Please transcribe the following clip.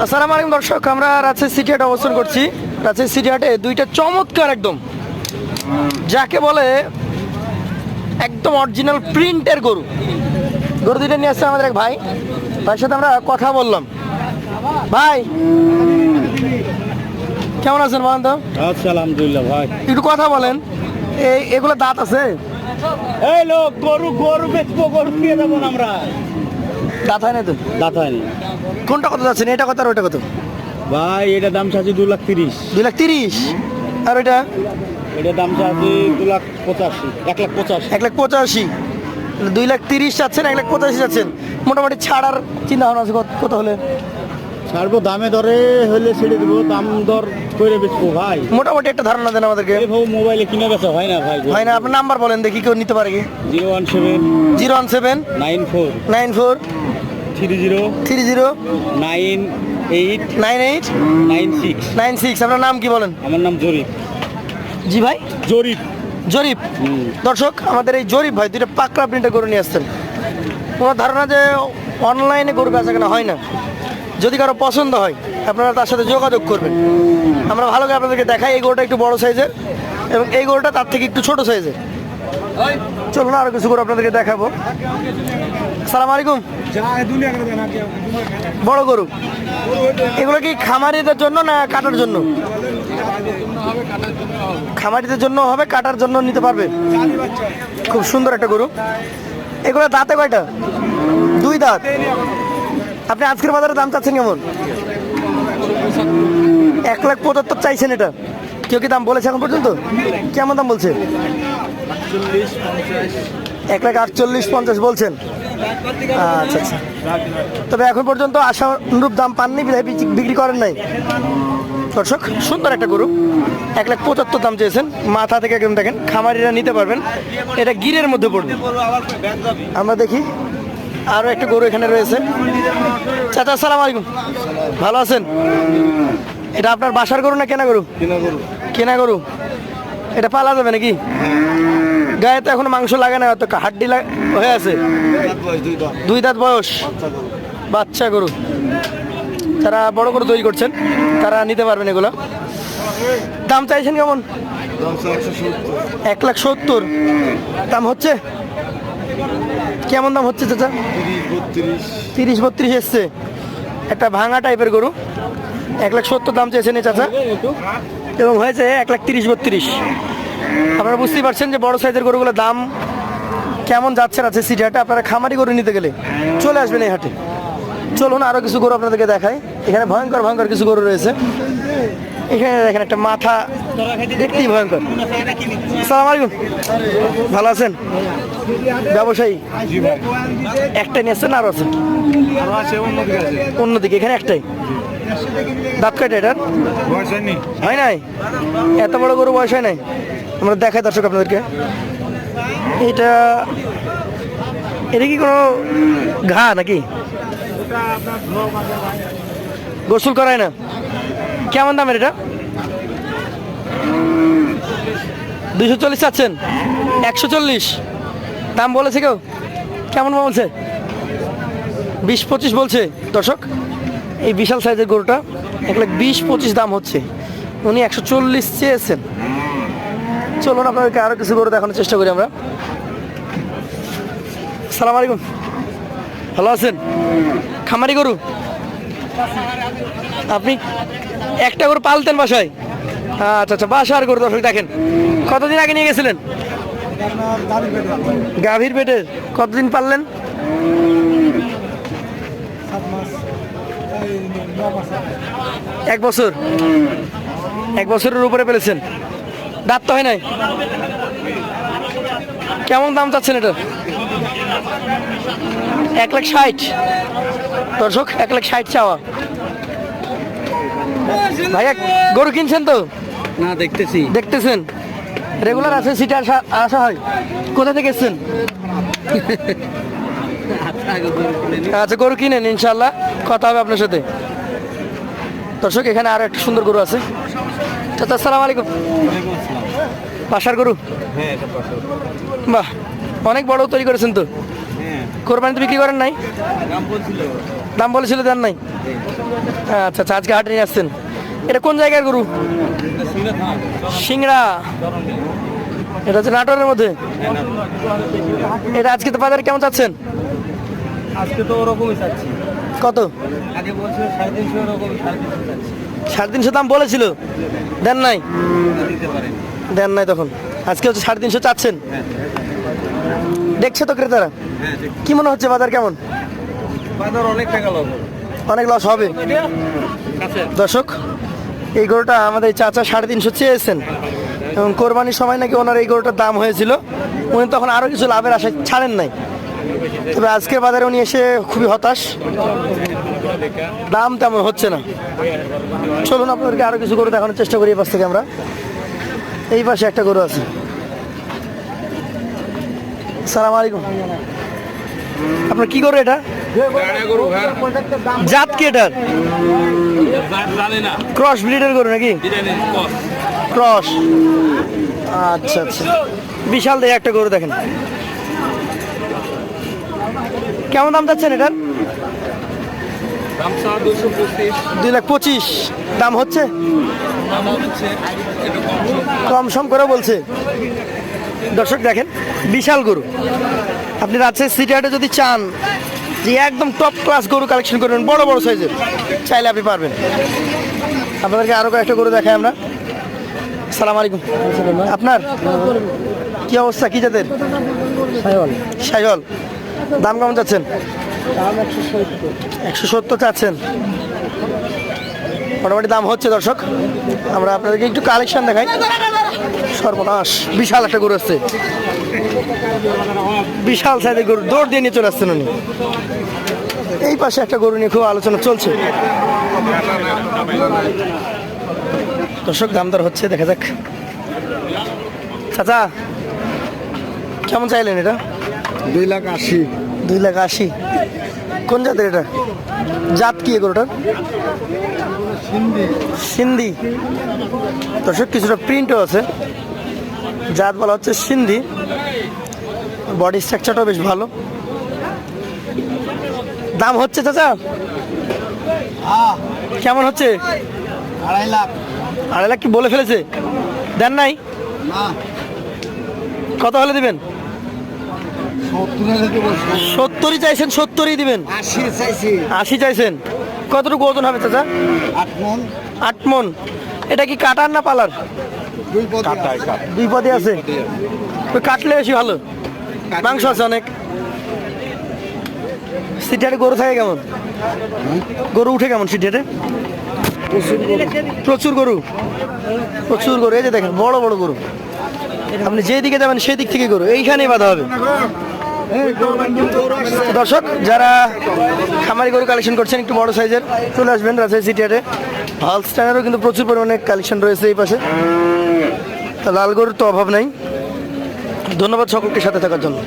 আসসালামু আলাইকুম দর্শক, আমরা রাজশাহী সিটি হাটে অবস্থান করছি। রাজশাহী সিটি হাটে দুইটা চমৎকার একদম যাকে বলে একদম অরিজিনাল প্রিন্টের গরু দুইটা নিয়ে আসছে আমাদের এক ভাই। তার সাথে আমরা কথা বললাম। ভাই কেমন আছেন বলেন তো? আচ্ছা, আলহামদুলিল্লাহ ভাই। একটু কথা বলেন। এগুলো দাঁত আছে? এই লোক গরু গরু বেচবো, গরু দিয়ে দেবো না আমরা। দাঁত হয় না তো? দাঁত হয়নি কোনটা কত যাচ্ছে? এটা কত আর ওইটা কত? ভাই, এটা দাম চাচ্ছি 2,30,000। 2,30,000। আর ওইটা? এটা দাম চাচ্ছি 2,85,000, 1,85,000। 1,85,000। 2,30,000 চাচ্ছেন, 1,85,000 চাচ্ছেন। মোটামুটি ছাড়ার চিন্তা ভাবনা আছে কত হলে ছাড়বো? দামে দরে হলে ছেড়ে দেবো, দাম দর করে বেচবো ভাই। মোটামুটি একটা ধারণা দেন আমাদেরকে। মোবাইলে কিনে বেচা হয় না ভাই। হয় না? আপনার নাম্বার বলেন দেখি, কেউ নিতে পারে কি? 017 94 94 30 30 98 98 96। 96। আপনার নাম কি বলেন? আমার নাম জরিফ। জি ভাই, জরিফ। জরিফ। দর্শক, আমাদের এই জরিফ ভাই দুইটা পাকড়া প্রিন্টে গরু নিয়ে আসছেন। কোনো ধারণা যে অনলাইনে গরু বেচা কেনা হয় না। যদি কারো পছন্দ হয় আপনারা তার সাথে যোগাযোগ করবেন। আমরা ভালো করে আপনাদেরকে দেখাই। এই গরুটা একটু বড় সাইজের এবং এই গরুটা তার থেকে একটু ছোট সাইজের। চলুন আরো কিছু গরু আপনাদেরকে দেখাবো। আসসালামু আলাইকুম। বড় গরু এগুলো কি খামারিদের জন্য না কাটার জন্য? খামারিদের জন্য হবে, কাটার জন্য নিতে পারবে। খুব সুন্দর একটা গরু। এগুলো দাঁতে কয়টা? 2 দাঁত। আপনি আজকের বাজারে দাম চাচ্ছেন কেমন? 1,75,000 চাইছেন। এটা কেউ কি দাম বলেছে এখন পর্যন্ত? কেমন দাম বলছে? 1,48,50 বলছেন। আচ্ছা আচ্ছা। তবে এখন পর্যন্ত আশানুরূপ দাম পাননি, বিক্রি করেন নাই। দর্শক, সুন্দর একটা গরু। 1,75,000 দাম চেয়েছেন। মাথা থেকে একদম দেখেন, খামারিরা নিতে পারবেন। এটা গিরের মধ্যে পড়বে। আমরা দেখি আরো একটা গরু এখানে রয়েছে। চাচা আসসালামু আলাইকুম, ভালো আছেন? এটা আপনার বাসার গরু না কেনা গরু? কেনা গরু। এটা পালা যাবে নাকি? গায়ে তো এখন মাংস লাগে না, অত হাড্ডি হয়ে আছে। 2 দাঁত বয়স, বাচ্চা গরু। যারা বড় গরু তৈরি করছেন তারা নিতে পারবেন এগুলো। দাম চাইছেন কেমন? 1,70,000 দাম হচ্ছে। কেমন দাম হচ্ছে চাচা? 30-32 এসছে। একটা ভাঙা টাইপের গরু। 1,70,000 দাম চেয়েছেন এই চাচা, এবং হয়েছে 1,30-32। আপনারা বুঝতেই পারছেন যে বড় সাইজের গরুগুলোর দাম কেমন যাচ্ছে আছে সিটি হাটে। আপনারা খামারি গরু নিতে গেলে চলে আসবেন এই হাটে। চলুন আরো কিছু গরু আপনাদেরকে দেখাই। এখানে ভয়ঙ্কর ভয়ঙ্কর কিছু গরু রয়েছে। এখানে দেখেন একটা মাথা দেখতেই ভয়ঙ্কর। আসসালামু আলাইকুম, ভালো আছেন? ব্যবসায়ী একটাই নিয়ে আসছেন? আরো আছে? অন্যদিকে। এখানে একটাই। দাঁত কয়টা এটার? হয় নাই? এত বড় গরু বয়স হয় নাই? আমরা দেখাই দর্শক আপনাদেরকে। এটা কি কোনো ঘা নাকি? গোসল করায় না? কেমন দামের এটা? 240 চাচ্ছেন? 140 দাম বলেছে কেউ? কেমন বলছে? 20-25 বলছে। দর্শক, এই বিশাল সাইজের গরুটা 1,20,25 দাম হচ্ছে। উনি 140 চেয়েছেন। চলুন আপনাদেরকে আরো কিছু গরু দেখানোর চেষ্টা করি আমরা। আসসালামু আলাইকুম, ভালো আছেন? খামারি গরু আপনি? একটা গরু পালতেন বাসায়? আচ্ছা আচ্ছা, বাসার গরু। দর্শক দেখেন, কতদিন আগে নিয়ে গেছিলেন? গাভীর পেটের। কতদিন পাললেন? 1 বছর। 1 বছরের উপরে পেলেছেন। দাঁত তো হয় নাই? কেমন দাম চাচ্ছেন এটা? 1,60,000। দর্শক, 1,60,000 চাওয়া। ভাইয়া গরু কিনছেন তো? না, দেখতেছেন। রেগুলার আছে সিটে আসা হয়? কোথা থেকে এসছেন? আচ্ছা, গরু কিনেন, ইনশাল্লাহ কথা হবে আপনার সাথে। দর্শক, এখানে আরো একটা সুন্দর গরু আছে। চাচা আসসালামু আলাইকুম, বাসার গরু? বাহ, অনেক বড় তৈরি করেছেন তো। কোরবানিতে বিক্রি করেন নাই? দাম বলেছিল দেন নাই? আচ্ছা আচ্ছা, আজকে হাটে নিয়ে আসছেন। এটা কোন জায়গার গরু? সিংড়া। এটা হচ্ছে নাটোরের মধ্যে। এটা আজকে তো বাজারে কেমন চাচ্ছেন? আজকে তো ওরকমই চাচ্ছি। কত? আগে বলছিল 350, ওরকম 350 চাচ্ছি। 350 দাম বলেছিল, দেন নাই? দিতে পারেন? দেন নাই তখন। আজকে হচ্ছে 350 চাচ্ছেন। দেখছে তো ক্রেতারা? কি মনে হচ্ছে বাজার কেমন? বাজার অনেক টাকা লস। অনেক লস হবে। দর্শক, এই গরুটা আমাদের চাচা 350 চেয়েছেন এবং কোরবানির সময় নাকি ওনার এই গরুটার দাম হয়েছিল, উনি তখন আরও কিছু লাভের আশায় ছাড়েন নাই। তবে আজকের বাজারে উনি এসে খুবই হতাশ, দাম তেমন হচ্ছে না। চলুন আপনাদেরকে আরও কিছু গরু দেখানোর চেষ্টা করি। এই পাশ থেকে আমরা, এই পাশে একটা গরু আছে। সালাম আলাইকুম। আপনার কি গরু এটা? জাত কি এটার? ক্রস ব্রিডের গরু নাকি? ক্রস। আচ্ছা আচ্ছা, বিশাল দেহে একটা গরু দেখেন। কেমন দাম যাচ্ছেন এটার? 2,25,000 দাম হচ্ছে, কম সম করে বলছে। দর্শক দেখেন, বিশাল গরু। আপনি রাজশাহী সিটি হাটে যদি চান যে একদম টপ ক্লাস গরু কালেকশন করবেন, বড় বড় সাইজের, চাইলে আপনি পারবেন। আপনাদেরকে আরও কয়েকটা গরু দেখাই আমরা। সালাম আলাইকুম। আপনার কি অবস্থা, কি জাতের? শাহিওয়াল। দাম কেমন চাচ্ছেন? 170 চাচ্ছেন। মোটামুটি দাম হচ্ছে। দর্শক, আমরা আপনাদেরকে একটু কালেকশন দেখাই। সর্বনাশ, বিশাল একটা গরু আসছে, বিশাল সাইজের গরু, দৌড় দিয়ে নিয়ে চলে আসছেন উনি। এই পাশে একটা গরু নিয়ে খুব আলোচনা চলছে। দর্শক, দাম দর হচ্ছে, দেখা যাক। চাচা কেমন চাইলেন এটা? 2,80,000। 2,80,000। কোন জাতের এটা? জাত কি গরুটার? সিন্ধি। দর্শক, কিছুটা প্রিন্টও আছে। জাত বলা হচ্ছে সিন্ধি। বডি স্ট্রাকচারটাও বেশ ভালো। দাম হচ্ছে চাচা কেমন হচ্ছে? 2.5 লাখ। 2.5 লাখ কি বলে ফেলেছে? দেন নাই? কত হলে দিবেন? 70ই চাইছেন, 70ই দিবেন? 80 চাইছি। 80 চাইছেন। কতটুকু ওজন হবে চাচা? 8 মণ। 8 মণ। এটা কি কাটার না পালার? দুই পদে আছে। ওই কাটলে বেশি ভালো, মাংস আছে অনেক। সিটিহাটে গরু থাকে কেমন? গরু উঠে কেমন সিটিহাটে? প্রচুর গরু, প্রচুর গরু। এই যে দেখেন, বড় বড় গরু। আপনি যেদিকে যাবেন সেই দিক থেকে গরু, এইখানেই বাধা হবে। দর্শক, যারা খামারি গরু কালেকশন করছেন একটু বড় সাইজের, চলে আসবেন রাজশাহী সিটি হাটে। হলস্টাইনেরও কিন্তু প্রচুর পরিমাণে কালেকশন রয়েছে এই পাশে। তা লাল গরুর তো অভাব নাই। ধন্যবাদ সকলকে সাথে থাকার জন্য।